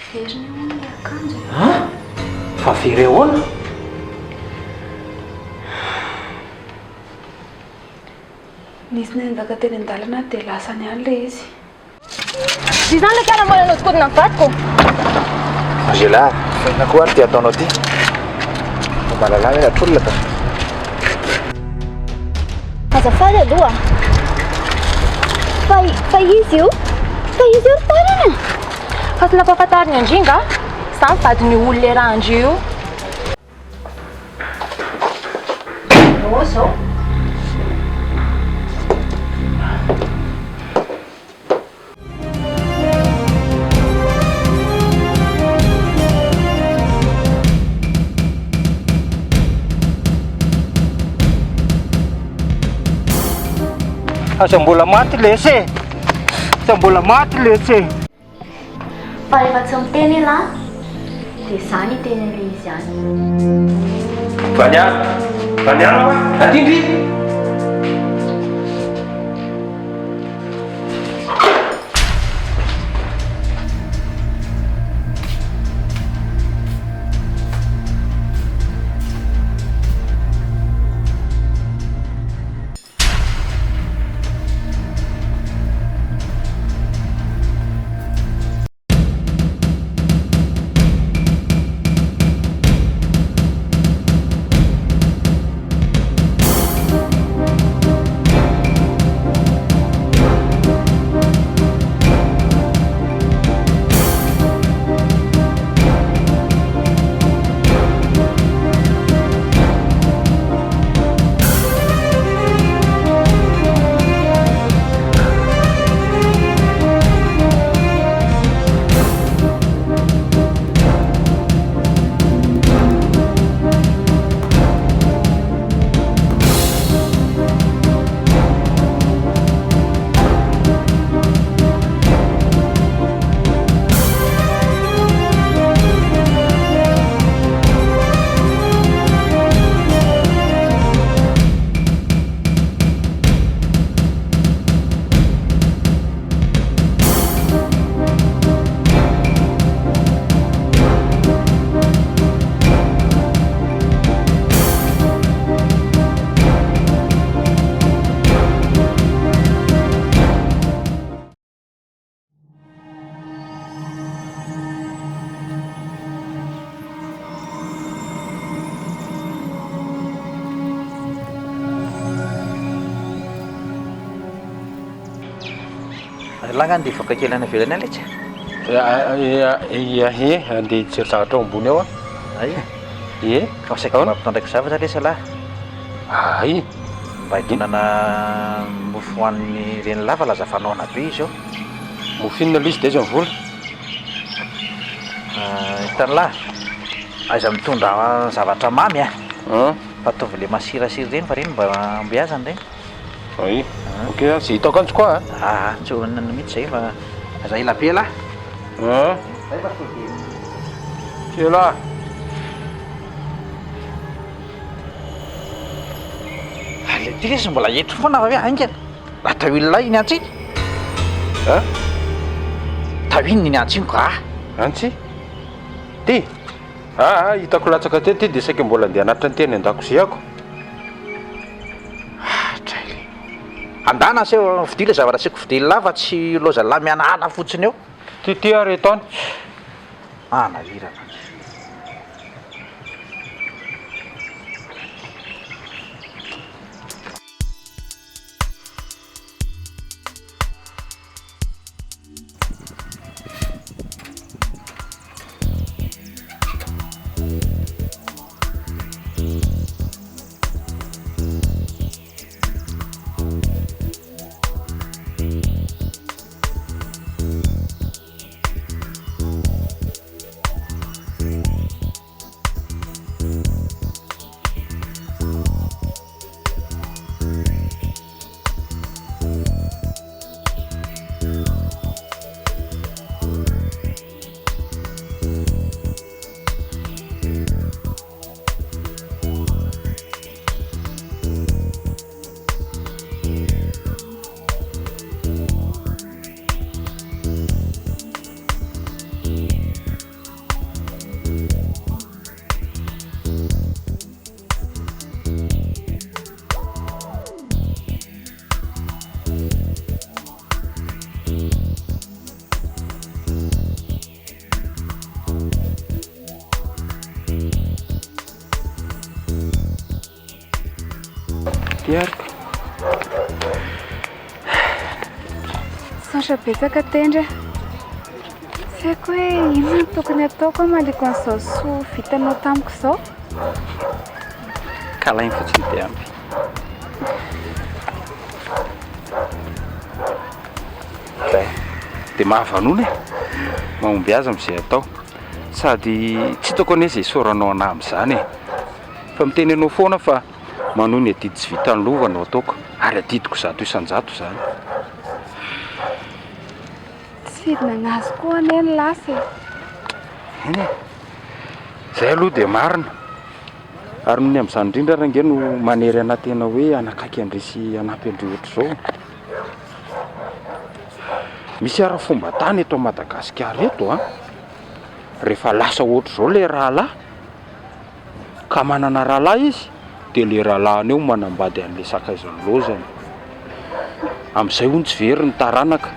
Veriny hono akanjo. Fa very ahoana? Nisy nendaka teny an-dalana dia lasa niany ilay izy. Dia izany ilay fiara-mbola notikodina amin'ny vadiko. Angela, fahina koa ary ty ataonao ty. Malalala hoe atrolona ka. Azafady aloha. Fa izy io ry tanana. Fa tsy nampahafantariny Andringa, izany vadiny olona le raha andrio io. Zao. Asa mbola maty lesy. Mbola maty lesy. Fa rehefa tsy miteny ialahy, dia izany teny an'ilay izy ihany. Vaniara, atindry. Langany dia voaka kely any avelany any letsy. Andeha hijery zavatra ao ambony ao Ay. Ie. Fa saika mampitondraiky zavatra lesy lahy. Ay. Mba hitonana mofo hoan'ny reny lava lazafanao be izy ao. Mofo inona aloha izy dia izy mivola? Hitany lahy, aiza mitondra zavatra mamy fa ataovy le masirasira reny fa reny mba mbeazany reny. Ay. Okey, zay hitako antsy koa. Tsy onana mihitsy zay fa aza ela be lahy. Kela. Le ty lesy mbola entry foana fa hoe aingana. Raha tawilona iny antsiny. Tawiny iny antsiny ka. Antsy? Ty. Hitako latsaka tety dia saika mbola andeha hanatra ny teny an-dakoziako. Andana aseo fidila zavatra asiako fidila lava tsy loza lahy mianahana fotsiny eo. Ty reto any. Nahirana. asa betsaka tendra. Tsy haiko hoe inona tokony ataoko maliko an'izao soa vitanao tamiko izao. Kalainy fotsiny dia ampy. Dia mahavanona e, mahomby azy amin'izay atao, sady tsy hitako anie izay soranao anahy amin'izany e, fa miteny anao foana fa manohy ny adidy tsy vita ny lova no ataoko, ary adidiko zato isan-jato izany. Tsy vidina anazy koa anie ny lasa e. Eny e, izay aloha dia marina, ary ny amin'izany indrindra raha nge no manery ana tena hoe anakaiky andrisy anampy andry ohatr'izao. Misy ara fomba tany eto Madagasikara eto a, rehefa lasa ohatr'izao le rahalahy ka manana rahalahy izy, dia le rahalahiny eo manambady an'le sakaizany lozany. Amin'izay hono tsy very ny taranaka,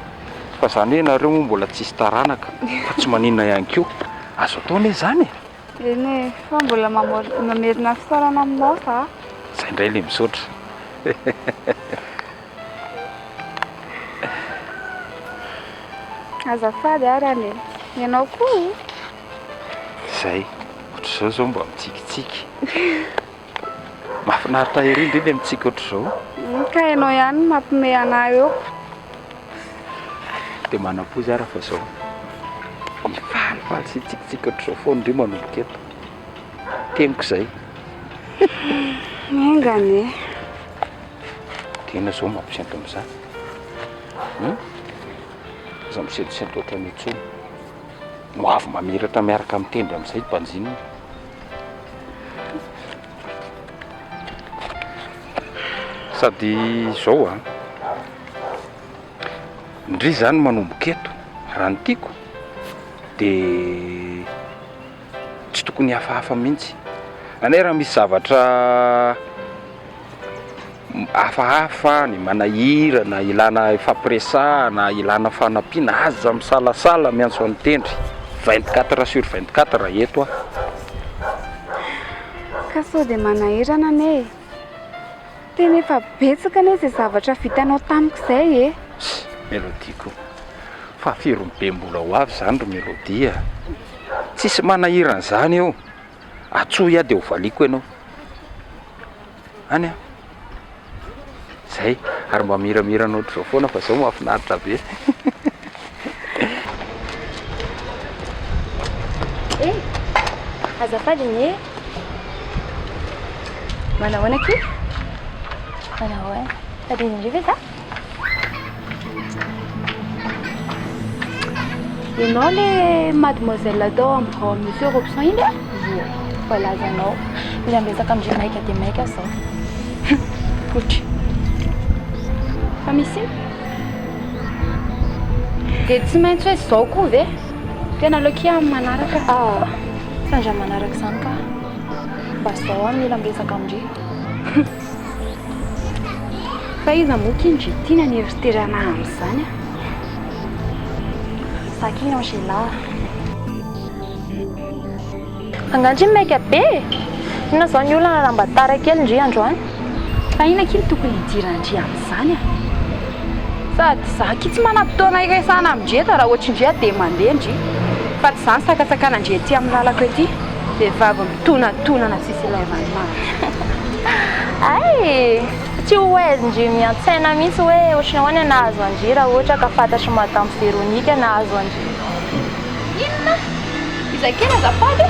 fa izany hoe nareo moa mbola tsisy taranaka, fa tsy maninona ihany koa, azo ataony izany e. Eny e, fa mbola mamerina fisaorana aminao sa? Izay indray le misaotra. Azafady ary ane, ianao koa. Izay, ohatr'izao zao mba mitsikitsiky. Mahafinaritra ery indrindra le mitsika ohatr'izao. Ka ianao ihany mampime anahy eo. Dia manam-pozy ara fa izao ifalifaly sy tsikitsiky ohatr'izao foana indrio manomboka eto. Teniko izay. Engany e. Tena izao mampisento amin'izany. Za misentosento ohatrany intsony. No avy mamiratra miaraka mitendry amin'izay mpanjinina. Sady izao a, indry izany manomboka eto, raha ny tiako dia tsy tokony hafahafa mihitsy. Ane raha misy zavatra hafahafa ny manahira na ilana fampiresahana, ilana fanampiana, aza misalasala miantso an'ny tendry 24/24 eto a. Ka sao dia manahirana ane. Tena efa betsaka ane izay zavatra vitanao tamiko izay e. Melodiko, fa firony be mbola ho avy izany ro melodia. Tsisy manahirana izany eo, atsoy a dia ho valiko ianao. Any a, izay, ary mba miramirana ohatr'izao foana fa izao mahafinaritra be. Eh, azafady nye. Manahoana aky? Manahoana? Tadiny indray ve za? Ianao le mademoiselle tao amin'ny rôle monsieur Robson iny e? Ia, voalazanao. Mila miresaka amindray maika dia maika zao. Potry. Fa misy? Dia tsy maintsy hoe izao koa ve? Tena lokia manaraka. Ah, sandra manaraka izany ka. Mba izao a mila miresaka amindray. Fa iza moka indry tiana anniversaire-na amin'izany a. Sakina Anjely. Angandry maika be. Ina zao ny olona nambatara kely indry androany. Fa ina kely tokony hidirandry amin'izany a. Sady za ky tsy manam-potoana iraisana amindry eto raha ohatry indry dia mandeha indry. Fa tsy izany sakasakana indry ety amin'ny lalako ety. Vehivavy mitonantonana sisy ilaivany maro. Ay, tsy ho aizy indry miantsaina mihitsy hoe ohatrany ahoana nahazo andry raha ohatra ka fantatry madame Véronique nahazo andry. Inona? Izay kena azafady?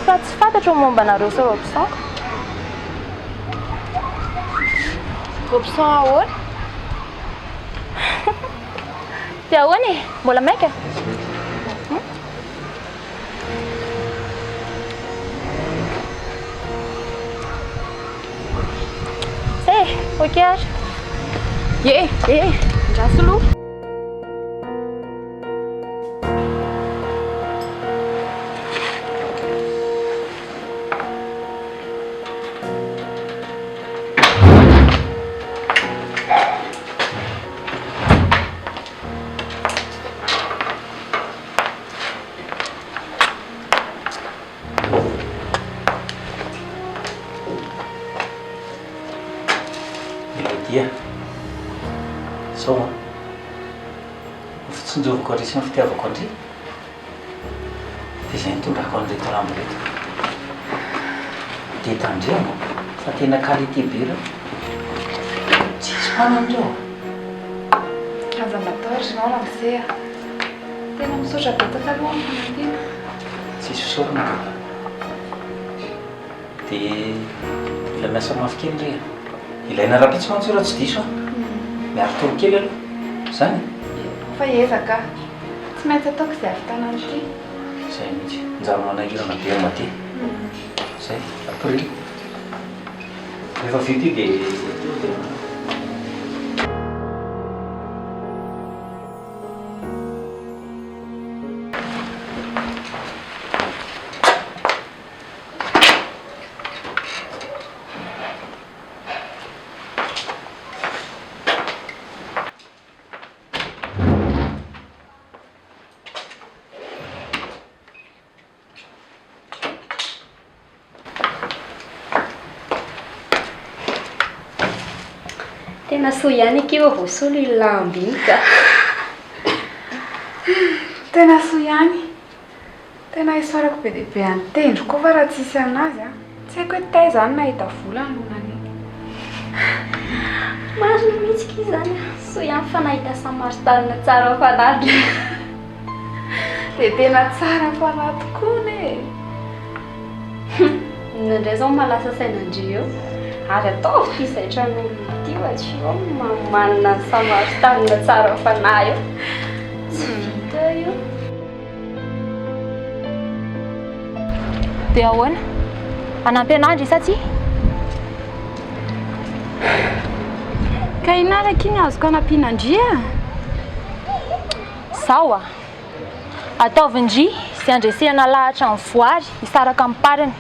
Fa tsy fantatro momba anareo sy Robson. Robson ahoana? Dia ahoana e? Mbola maika? Ok, acho. Já sulu. Melodia, sao fitsinjovako ary sy ny fitiavako andry dia izay nitondrako an'reto rambo reto dia tandremo fa tena qualité be reo tsisy manandreo aza matahotra ianao raha miseha tena misaotra betaka aloha ny fanantiana tsisy fisaorana ka dia mila miasa mafy kely ndre ilaina raha pitsy mantsy raha tsy diso a miaro tolo kely aloha zany fa ezaka tsy maintsy ataoko izay avitanany ity zay mihitsy njaro manahirana be amaty zay april rehefa vity dia tena soa ihany akeo voasolo io lamby iny ka tena soa ihany tena isorako be dia be antendro koa fa raha tsisy anazy a tsy haiko hoe tay izany nahita vola anonany marina mihitsy izany soa ihany fa nahita samaristalina tsara ao fanadry dia tena tsara fanahy tokoa ne nandray zao malasa sainandre eo ary ataovy ty izay tran'olona ity atsy eo manana samaristalina tsara ao fanahy eo tsy vita io dia ahoana anampy anandry sa tsy ka inaraka iny azoko anampianandria sao a ataovindry sy andresehana lahatra amin'ny voary hisaraka amin'ny parany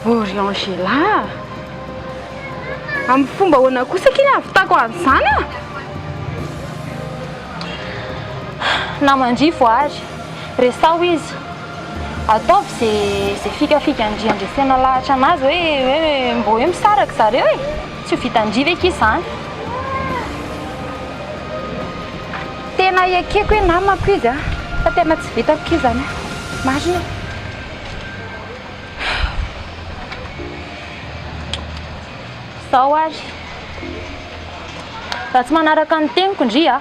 Angela amin'ny fomba hoana kosa kiny avitako an'izany a namandry voary resao izy ataovy zay fikafika andry andresehana lahatra anazy hoe mbo hoe misaraka zareo e tsy ho vitandry ve kizy izany tena ekeko hoe namako izy a fa tena tsy vitako kizy zany marina sao ary raha tsy manaraka ny teniko ndry a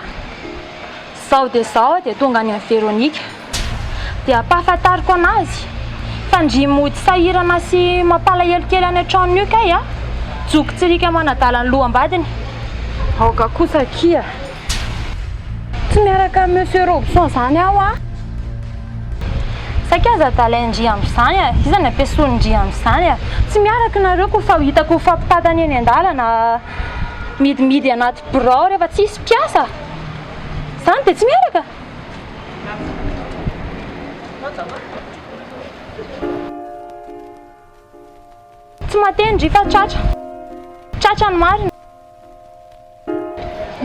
zao dia tonga any amin'ny Veronika dia ampahafantariko anazy fa ndry mody sahirana sy mampalahelo kely any an-tranony io kay a joko tsirika manadala ny loha-ambadiny aoka kosa kia tsy miaraka monsieur Robson zany aho a sakaza talaindry amin'izany a izany ampiasoindry amin'izany a tsy miaraka nareo ko fa hitako fampitadany eny an-dalana midimidy anaty birao rehefa tsisy mpiasa zany dia tsy miaraka tsy matendry fa tratra ny marina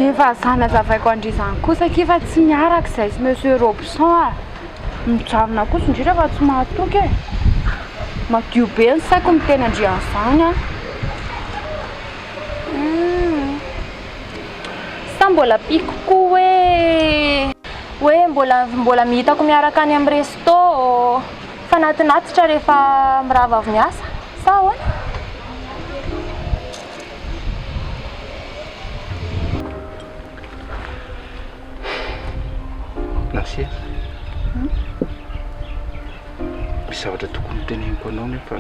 efa zany azavaiko andry izany kosa kifa tsy miaraka izay sy monsieur Robson a mijarona kosa indrindra fa tsy mahatoky e madio be ny saiko miteny andry an'izany a sa mbola piko koa hoe mbola mihitako miaraka any amin'ny resto fa natinatitra rehefa mirava avy miasa sa ahoana nasia misy zavatra tokony teneniko anao nefa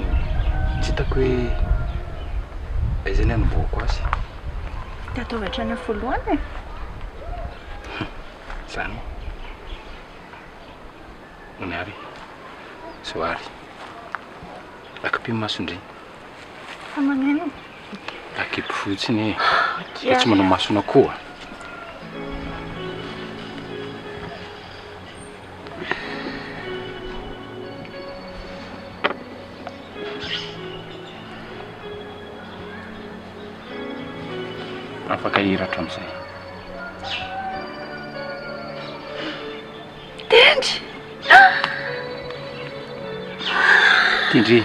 tsy hitako hoe aizany anomboako azy dia ataovatra ny voalohany e zany moniary soary akipy-masondry fa maneno akipy fotsiny fa tsy manao masona koa afaka hiratra amin'izay tendry tindry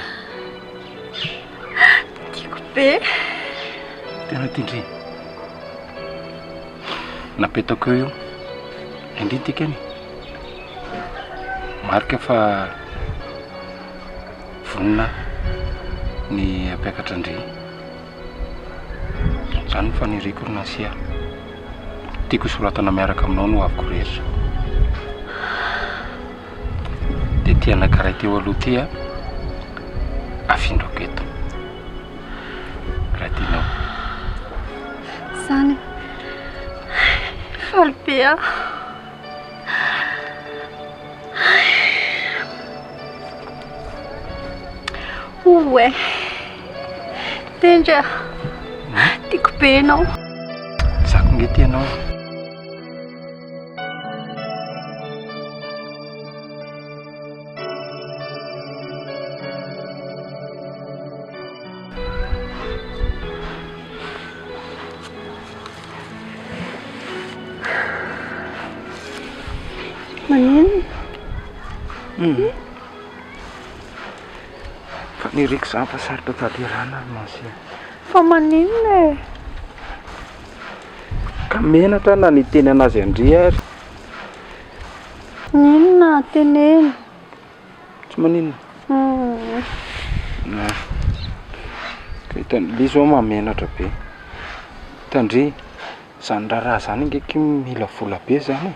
tiako be tena tindry napetako eo io indritika any marika fa vonina ny ampiakatra andre zany ny faniriko nasia tiako soratana miaraka aminao no aviko rehetra dia tia anankiray teo aloha ty a afindrako eto raha tianao zany faly be a oe tendra tiako be anao zako ngety ianao manino fa niriko zany fa sarotra taterana mansia fa maninona e ka menatra na ny teny anazy andry ary ninona teneny tsy maninona hitany lizy ao mamenatra be tandry zany raha zany ngeky mila vola be zany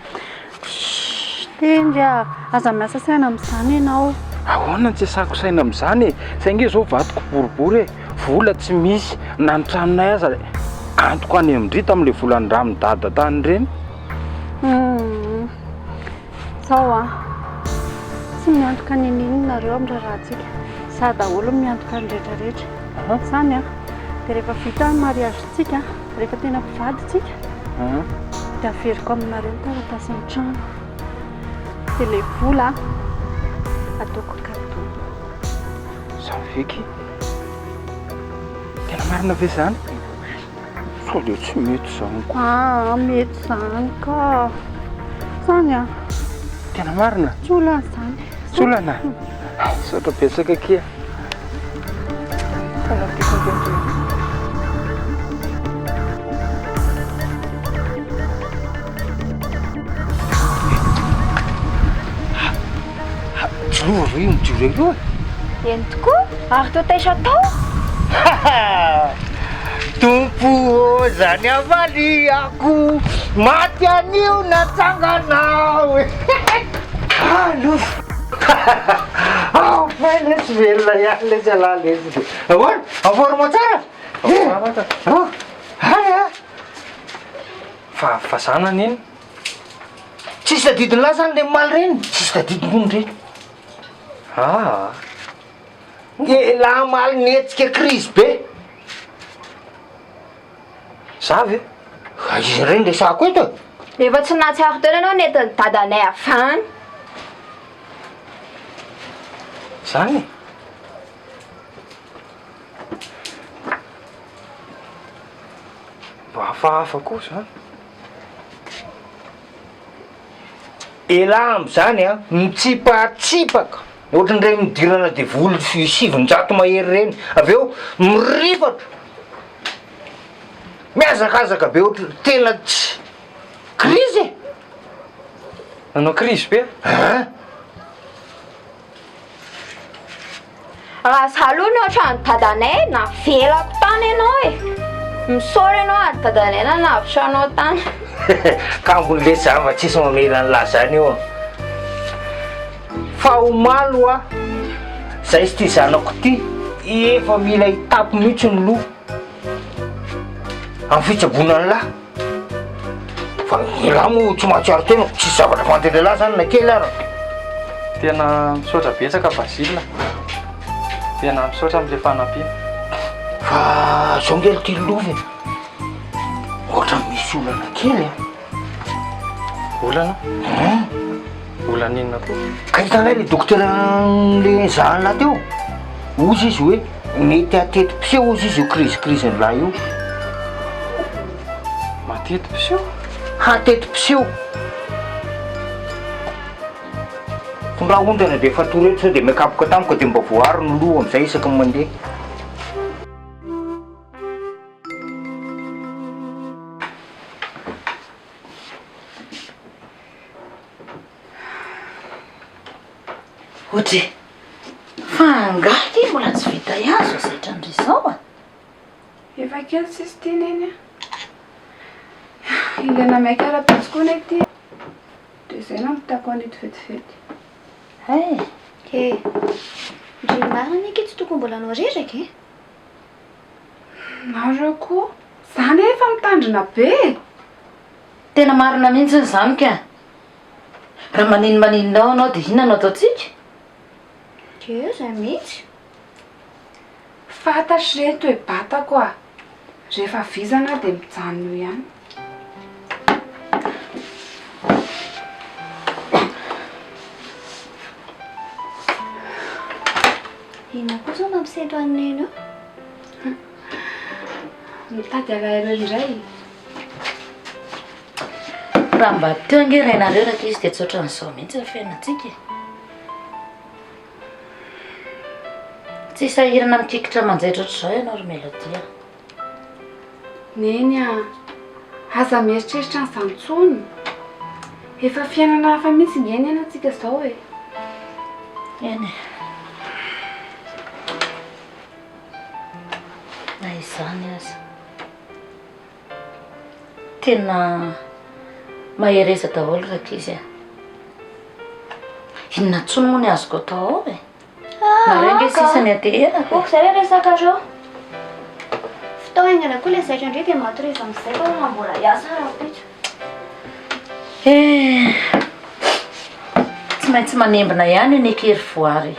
tendra aza miasa saina amin'izany ianao ahoana tsy asako saina amin'izany sainge zao vatoko boribory e vola tsy misy na ny tranonay aza antoko any amindry tamin'le volan'ny midada tany ireny zao a tsy miantoka nininonareo amin'ny rahantsika za daholo miantoka ny rehetrarehetra zany a dia rehefa vita ny mariazyntsika rehefa tena mpivaditsika dia averiko aminareo ny taratasy ny trano dia le vola ataoko kado zany veky tena marina ve zany sao leo tsy mety zany ko mety zany ka zany a tena marina tsolana zany tsolana saotra betsaka kia tena tiako Juro io mijoro eo eny tokoa ary toa taisa tao tompo zany avaliako maty anio natsanganao alo lesy velona ihany lesy ala lesy ahoana aforma tsara fa zana niny tsisy tadidiny la zany le maly reny tsisy tadidiny reny la maly netsika crise be zavy izy reny le sako eto efa tsy natsiaro tena anao netiny dadanay afany zany mba hafahafa koa zany ela amby zany a mitsipatsipaka ohatran'ireny midirana de voly 700 mahery reny avy eo mirifatra miazakazaka be ohatra tena tsy crise e nanao crise be raha saloha ny ohatrany dadanay na velako tany ianao e misaory ianao ary dadanay na navitranao tany kambony le zava tsisy mamelany la zany io fa omalo a zay sy ty zanako ty efa mila hitapo mihitsy ny loha amin'ny fitsabonany lahy fa ila mo tsy mahatsiaro tena tsisy zavatra fanteny lahy zany na kely ara tena misaotra betsaka Basile tena misaotra amin'le fanampiana fa zao ngely ty lovy ohatra misy olana kely olana olana inona koa ka hitanay le dokotera le zahany lahy teo ozy izy hoe mety atety piseho ozy izy io crise ny lahy io matety piseho hatety piseho raha ondrana de fatoreto sao de mikapoka tamiko de mba voaro ny loha am'izay isaky mandeha Ohatry fa angaty mbola tsy vita iazo zaitra andrizao a. Efa kely sisy teneny a. Ilaina maika ara-pitsy koa ty. Dia izay no mitako an'ito vetivety. Ndry marina aky tsy tokony mbola anao reraka e. Nareo koa zany efa mitandrina be. Tena marina mihitsy izany ka. Raha maninao anao dia inona no ataontsika? Izay mihitsy. Fantatry reto hoe batako a. Rehefa vizana dia mijanona eo ihany. Inona kosa mampisento an'neny eo? Mitady alaireo iray. Raha mba teo angerainareo raha izy dia tsotra n'izao mihitsy fiainantsika. Tsy sahirana mikikitra manjaitra ohatr'izao ianao ry melodia. Neny a, aza mieritreritra n'izany intsony. Efa fiainana hafa mihitsy ngeny ianantsika izao e. Eny. Na izany aza. Tena mahereza daholo raha izy a. Inona ntsony moa ny azoko atao ao e? Nareo nge sisany ateraka. Izay le resakareo. Fitaoingana koa le zaitra indray dia matoreza amin'izay fa raha mbola hiasa raha-pitsy. Tsy maintsy manembina ihany ny kery voary.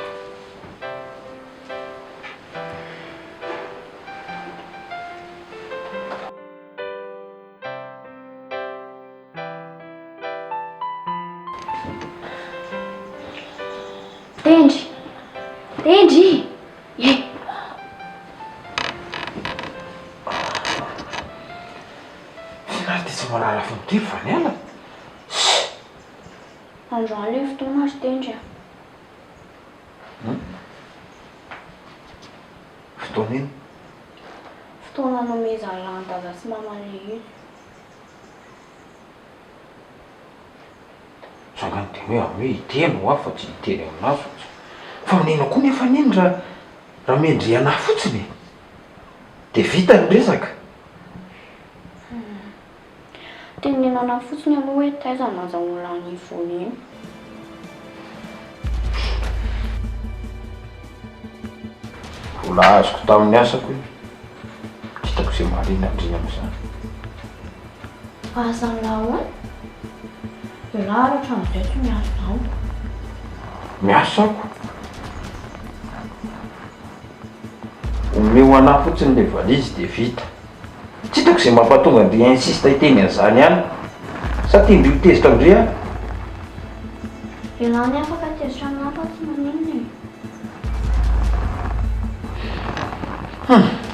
Tendry! Finary dia tsy malala fonotry Vaniala. Androany le fotoana azy tendry a. Fotoana iny? Fotoana nomezana dada sy mamany izy. Zagany dia hoe hoe hiteny ho afa tsy hiteny aminazy. Fa minena koa nefa neny raha mendry anahy fotsiny. Dia vita ny resaka. Tenenina anahy fotsiny aloha hoe taiza nazahoana ny vony iny. Vola azoko tamin'ny asako io. Tsy hitako izay mahaliana andrina amin'izany. Azanao e? Ialahy raha hatramin'izay tsy miasa izao. Miasa ako. Omeo anahy fotsiny ilay valizy dia vita. Tsy hitako izay mampatonga dia insista hiteny an'izany ihany. Sa tiandrio tezitra andria? Ialahy ny afaka tezitra amin'ahy fa tsy maninona e.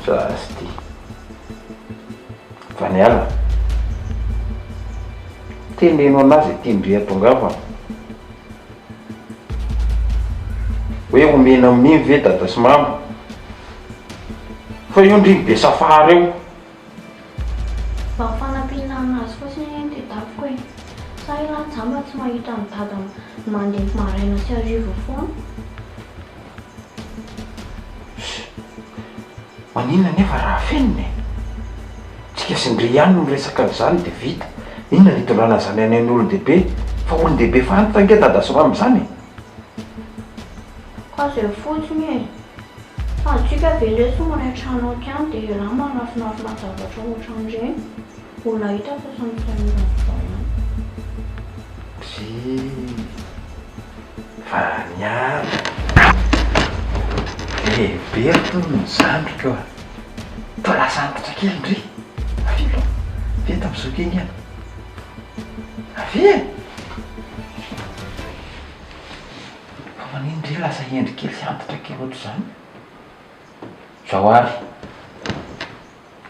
Zasy ty. Vaniala. Teneno anazy tiandria tongava. Hoe omena amin'iny ve dada sy mama. Fa io ndriny be safary eo. Mba fanampiana azy fotsiny dia daviko e. Sa ialahy jamba tsy mahita ny dada mandeha maraina sy hariva foana. Maninona nefa raha feniny. Tsika sindry ihany no resaka an'izany dia vita. Inona ny itondrana izany any an'olon-dehibe? Fa olon-dehibe fantatra ange dada sy mama izany. Ka izay fotsiny e. Antsika ve le somary trano tiany dia ialahy manafinafina zavatra ohatran'ireny. Mbola hita fa samy sahirana izao. Vaniala. Lehibe toy ny zandriko a. Toa lasa antitra kely ndry. Avy aloha. Vita mizoky iny ihany. Avy e. Fa manindry lasa endry kely sy antitra kely ohatr'izany. Zao ary.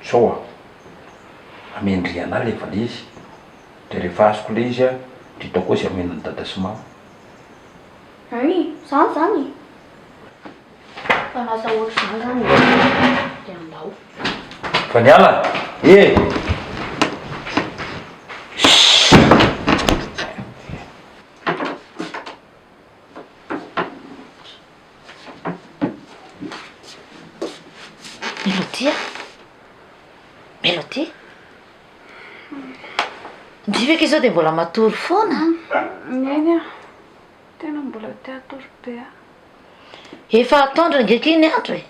Zao a. Amendry anahy le valizy. Dia rehefa azoko le izy a, dia hitako izy amenan'ny dada sy mama. Zany. Fa lasa ohatr'izany dia andao. Vaniala, e! ndrivaka izao dia mbola matory foana Eny a tena mbola te atory be a. efa atondra ngeky iny andro e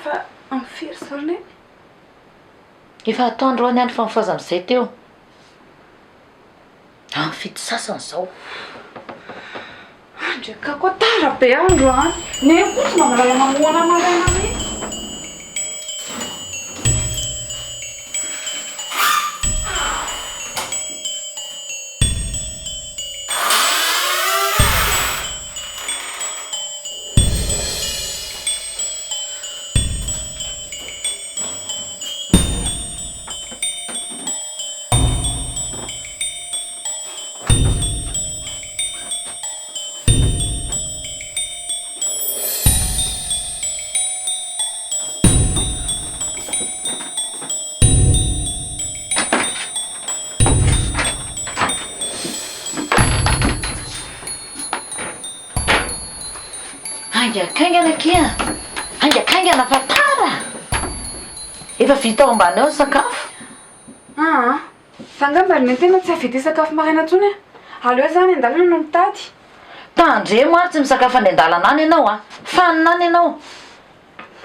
Fa amfiry zao ne efa atondro ho any andro fa mifaza amin'izay teo am'fito sasany zao Ndrekako tara be andro a. Ne kosa mamalala mamoana maraina mihitsy. Angakaingana kia angakaingana fa tara efa vita ao ambany ao ny sakafo Fangambany ny tena tsy havita sakafo maraina ntsony a. Aleo zany andalana no mitady. tandre maro tsy misakafo any an-dalana any ianao a fanina any ianao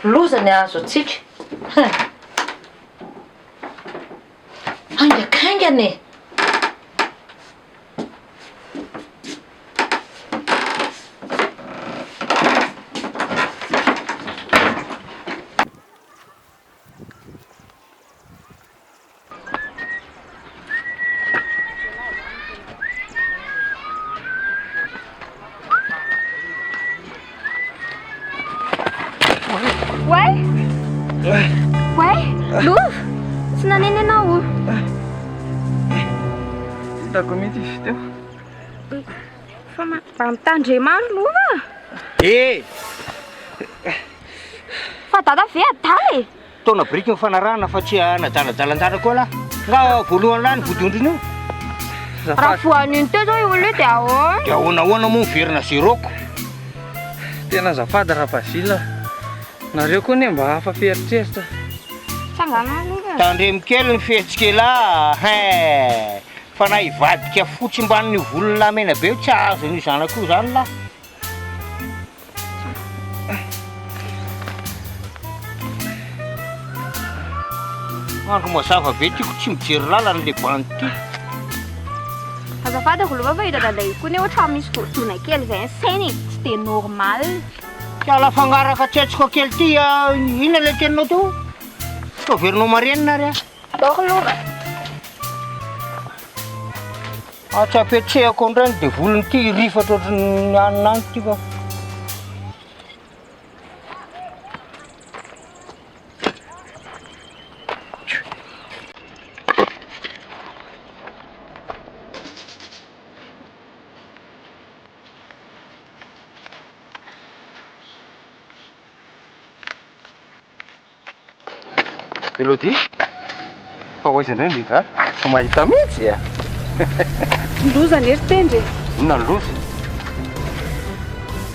loza ny azo atsika angakaingany Lova! Tsy naneny ianao. Hitako mihitsy izy teo. Fa mitandre maro lova. Fa dada ve adaly. Taona briky mifanarahana fa tsy najalajalanjara koa la nga voalohany la ny vodondriny io Raha voaniny teo zao olo dia ahoana? dia ahoana moa miverina zeroko Tena azafady Rapazila. Nareo koa ne mba hafa feritreritra. Sangana lova. tandremy kely ny fihetsika fa na hivadika fotsy mban'ny volona mena be tsy azo ny zanako zany la andro mazava be tiako tsy mijery lalany le bandy ty Azafady ako lova fa hita daday koa ne ohatra misy fortuna kely zay ny sainy tsy dia normal. Kala fangaraka tsetsiko kely ty ina le teninao teo to verinao marenina ry Doko lova. tsy apetrehako ndrany de volony ty rifatra ohatrany anany ty fa Elodie, fa hoaiza indray ny ka? Fa mahita mihitsy a. Loza ny ery tendre. Inona ny loza?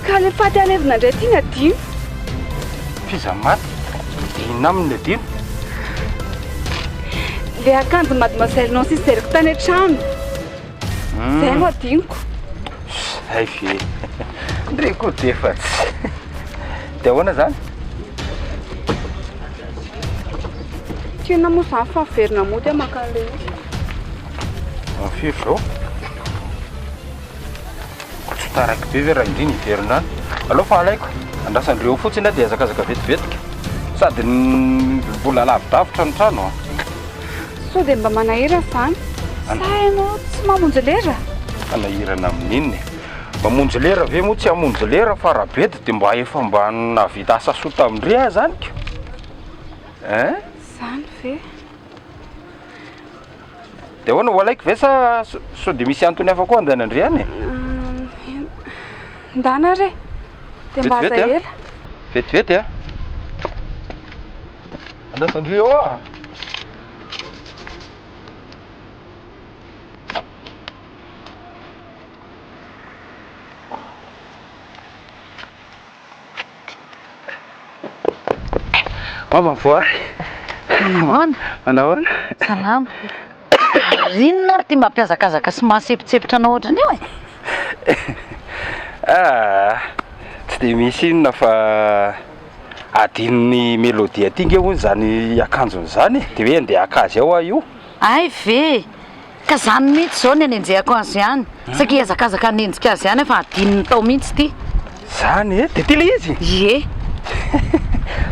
Ka le faty alevina indray ty ny adino. Fiza maty. Inona aminy adino? Le akanjo mademoiselle Nancy zeriko tany an-trano. Zay no adinoko. Zay ve. Ndre koa dia efa tsy. Dia ahoana zany? Tiana moa zany fa miverina mody amakale izy. Firy zao? Tsy taraiky be ve raha indriny hiverina any. Aleo fa alaiko. Andrasandreo fotsiny dia azakazaka vetivetika. Sady mbola lavidavitra ny trano. So dia mba manahira zany. Sa ianao tsy mamonjy lera? Anahirana amin'inny. Mamonjy lera ve moa tsy hamonjy lera fa raha bedy dia mba efa mba navita asa soa tamindre ahy zany ko. Zany ve? Dia ahoana ho alaiko ve sa sao dia misy antony hafa koa andehanandre any e? Ndana re. Dia mba aza ela. Vetivety a. Andrasandre eo a. Mama voa. Manahoana? Manahoana? Salama. Rinona ary ty mampiazakazaka sy mahasepitsepitra anao ohatrany eo Tsy de misy inona fa adinony melodia ty nge hoy zany akanjony zany de hoe andeha akazy ao io. Ay ve ka zany mihitsy zao ny anenjehako azy ihany saky azakazaka anenjika azy ihany fa adininy tao mihitsy ty zany de ty le izy ye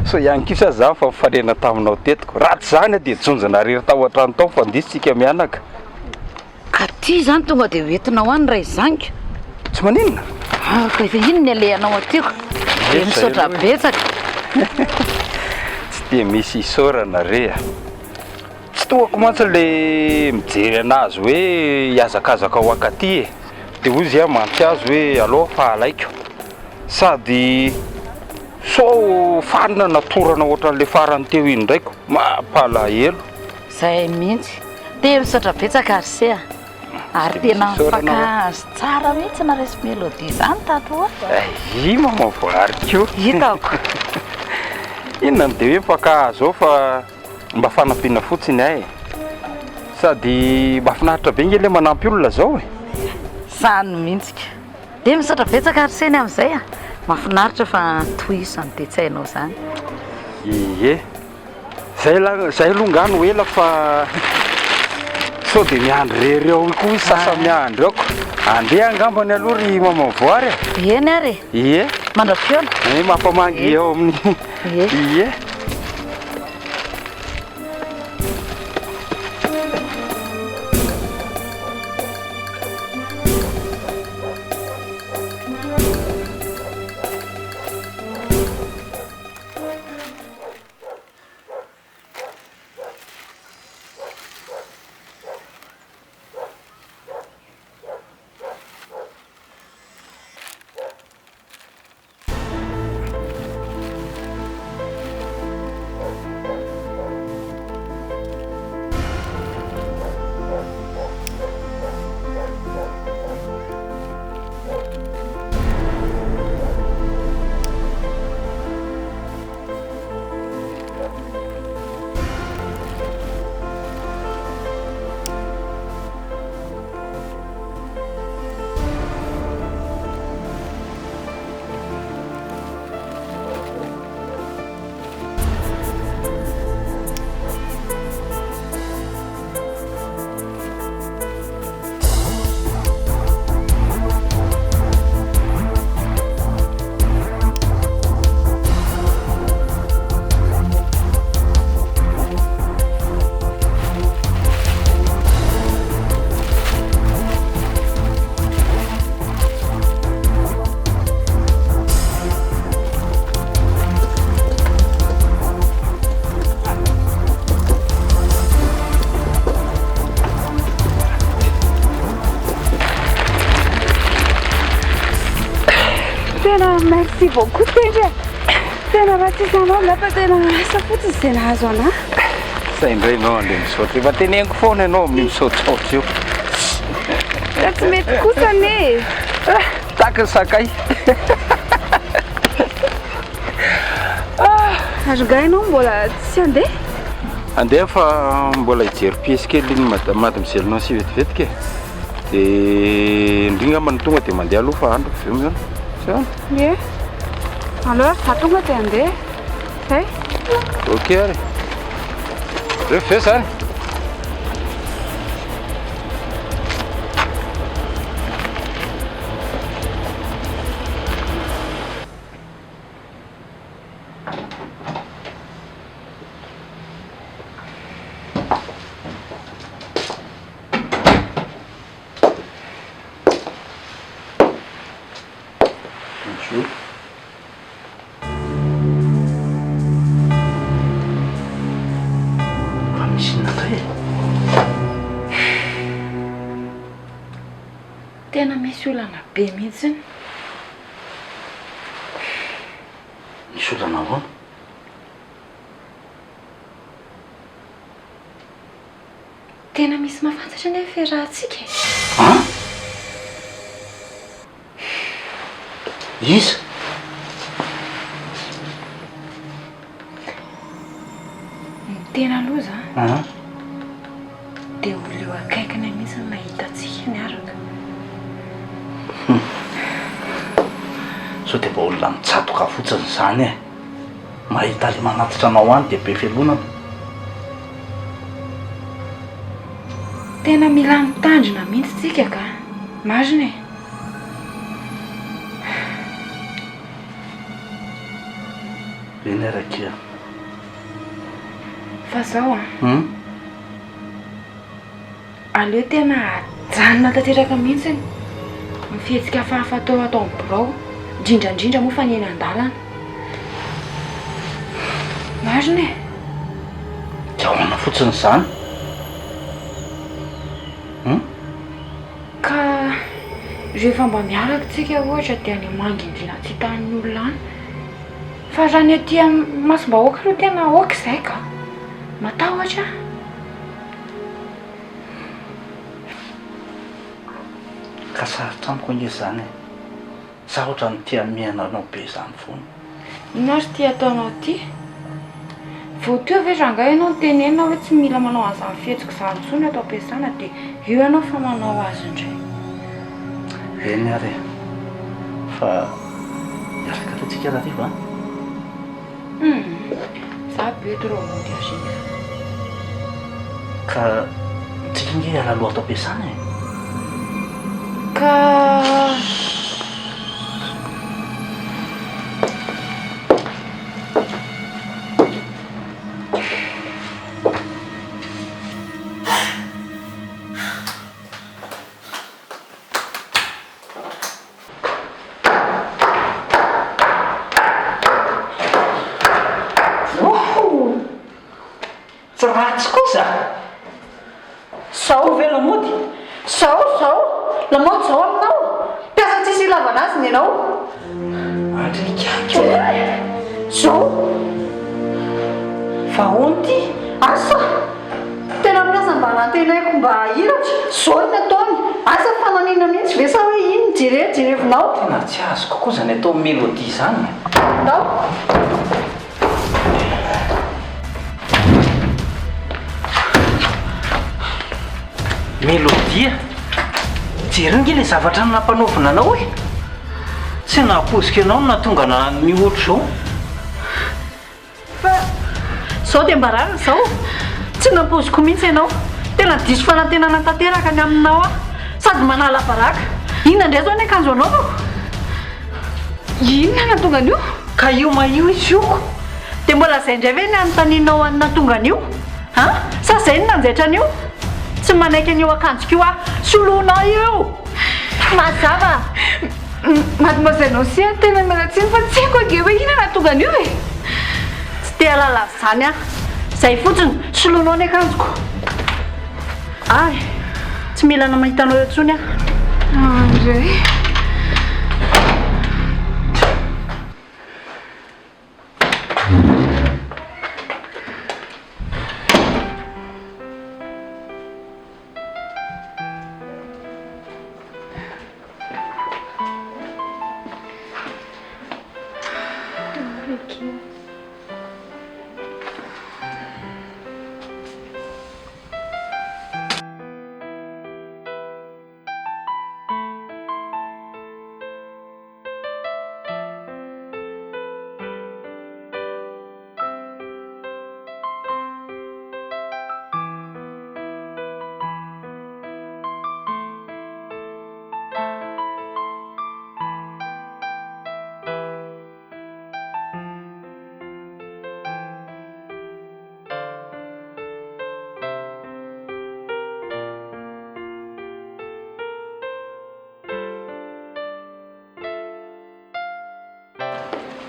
so ihany kisa za fa mifanena taminao tetiko ratsy zany de jonjona rery tao an-trano tao fandisitsika mianaka ka ty zany tonga de hoentinao any ray zaniko tsy maninona ka efa ino ny alehanao atyko de misaotra betsaka tsy de misy isaorana re tsy toako mantsy le mijery anazy hoe hiazakazaka ao akaty e de hoy izy a mantsy azy hoe aloha fahalaiko sady so fanina natorana ohatran'le farany teo iny ndraiko mampalahelo zay mihitsy de misaotra betsaka ary sea ary tena mifakahazo tsara mihitsy na resy melodia zany tatoa i mamavoariko hitako inona ny de hoe mifakahazo ao fa mba fanampiana fotsiny ay sady mba finaritra be nge le manampy olona zao e zany mihitsika de misaotra betsaka ary seny am'izay a mahafinaritra fa toisany tetsainao zany ie zay longano ela fa so de miandry rery ao koa sasa miandry aoko andeha angambany aloha ry mamavoary eny ary ie mandrafiona mampamangy ao amin'ny ie Merci beaucoup, Tendra. Tena raha tsisy anao nefa tena asa fotsiny izay nahazo anahy. Zay indray ianao andeha misaotra efa teneniko foana ianao amin'ny misaotraotra io Raha tsy mety kosa ane taka ny sakay Azongahy ianao mbola tsy handeha? andeha fa mbola hijery piesy kely iny madamizelinao sy vetivetika de indrigna mana tonga de mandeha aloha fa andro veo zany Ie. Alors, za tonga de handeha. Zay. ok ary rehefa ve zany Tena misy olana be mihitsiny. Misy olana ahoana? Tena misy mahafantatra ny fiarahantsika. Iza? Tena tena aloha dia olo eo akaikina mihitsy ny nahitatsika niaraka. So dia mba olona mitsatoka fotsiny izany e, mahita le manatitra anao any dia be felonana. Tena mila mitandrina mihitsy tsika ka marina e. Eny arakia Fa zao aleo tena ajanona tanteraka mihitsy mifihetsika hafahafa atao amin'ny birao, indrindrandrindra moa fa ny eny an-dalana. Marina e. Jahoana fotsiny izany. Ka rehefa mba miaraka tsika ohatra dia any mangindrina tsy hitan'ny olona any. Fa raha ny aty masom-bahoaka aloha tena aoka izay ka matahotra. Ka sarotra amiko ange izany e. Sa ohatra ny tia mihana anao be izany foana. Ino ary tia ataonao ty? Vao teo ve rangahy ianao nytenenina hoe tsy mila manao an'izany fihetsika izany intsony ato am-piasana dia eo ianao fa manao azy indray. Eny ary e. Fa hiaraka tatsika raha ty va? Za be trop mody aziny. Ka tsika nge alaloha ato am-piasana e. Ka ratsy kosa sao ve lamody sao lamody sao aminao mpiasa tsisy ilavana azy ny ianao sao fa onty asa tena miasa mba nantenaiko mba hiratra sao ny ataony asa fananina mihitsy ve sa hoe iny jerevinao tena tsy azoko koa zany atao mélodie izany nao mélodie jerynge le zavatra nampanaovina anao e, tsy nahaposika anao no natonga ny ohatr' zao. fa zao dia mbararina zao tsy nampoziko mihitsy ianao tena diso fanantenana tanteraka ny aminao a sady manala baraka. Inona indray zao ny akanjo anaovako? inona natonga an'io? Ka io maio izy ioko dia mbola zay indray ve ny anontanianao any natonga an'io sa zay ny nanjaitra an'io? Tsy manaiky an'io akanjoko io a soloanao io mazava. Mademoiselle Osia tena mialatsiny fa tsy haiko age hoe inona natonga an'io e. Tsy te halala zany a zay fotsiny soloanao ny akanjoko. Ay tsy mila namahitanao eo ntsony a. Andray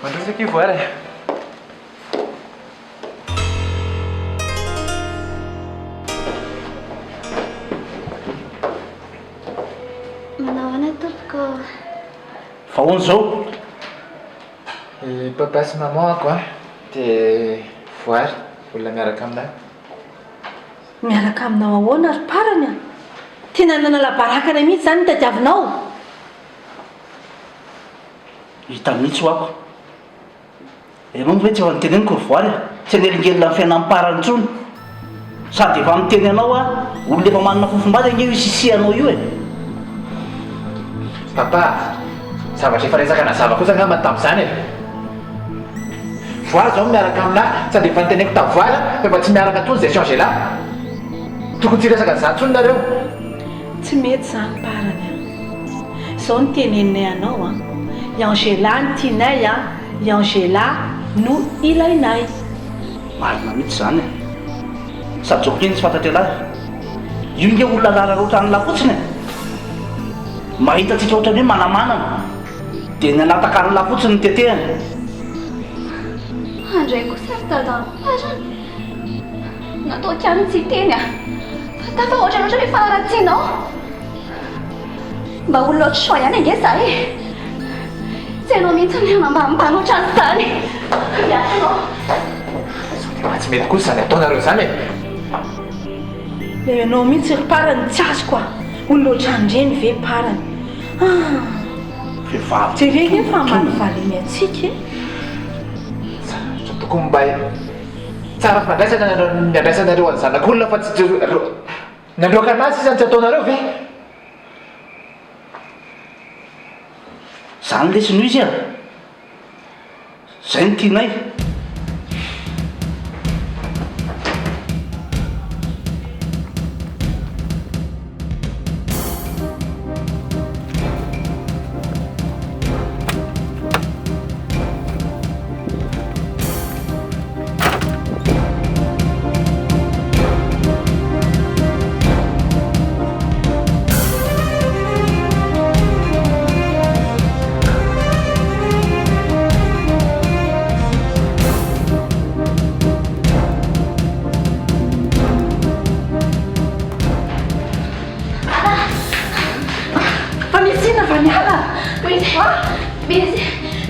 Mandroso aqui fora. Manao ana tompoko? Fa hono zao? Papa sy maman ako a dia voary olona miaraka aminay. Miaraka aminao ahoana ary parany a tena nanala barakana mihitsy zany ny tadiavinao. Hita mihitsy ho ako. Ianao hoe tsy ho anteneniko ry voary a, tsy hanelingelina amin'ny fiainan'ny parany intsony. sady efa miteny anao a olona efa manana fofombaza nge isisianao io e. Papa, zavatra efa resaka nazava kosa angamba tamin'izany e. Voaly zao miaraka aminahy sady efa niteneko tavoala fa tsy miaraka tony zay sy Angela. Tokony tsy resaka an'izany tsony nareo. Tsy mety zany parany a. Zao ny teneninay anao a. I Angela ny tianay a, i Angela no ilainay. Marina mihitsy zany e. Sady zao kely tsy fantatry anazy. Io nge olona rararoatra an'la fotsiny e. Mahita antsika ohatrany hoe manamanana dia ny anatakaran'la fotsiny ny tetehany. Andray kosa tadano parany. Natao kany tsy teny a. Tafa ohatrany hoe fanaratsianao. Mba olona ohatry soa ihany ange zaho e. Tsy hainao mihitsy ny manambambana ohatran'izany. Miasanao. Tsy mety kosa zany ataonareo zany e. Ilay ianao mihitsy ry parany tsy azoko a. Olona ohatran'ireny ve parany. Vehivavy jerena fa manivaleny antsika e. Tokony mba tsara fandraisana ny andraisanareo any zanak'olona fa tsy nandroaka anazy izany tsy ataonareo ve? Zany lesiny izy a. Zay ny tianay.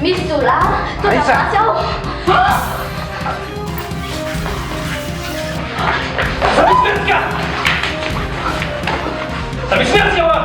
Misy zola, toda ratsy aho. Sa misy merika! Sa misy merika aho!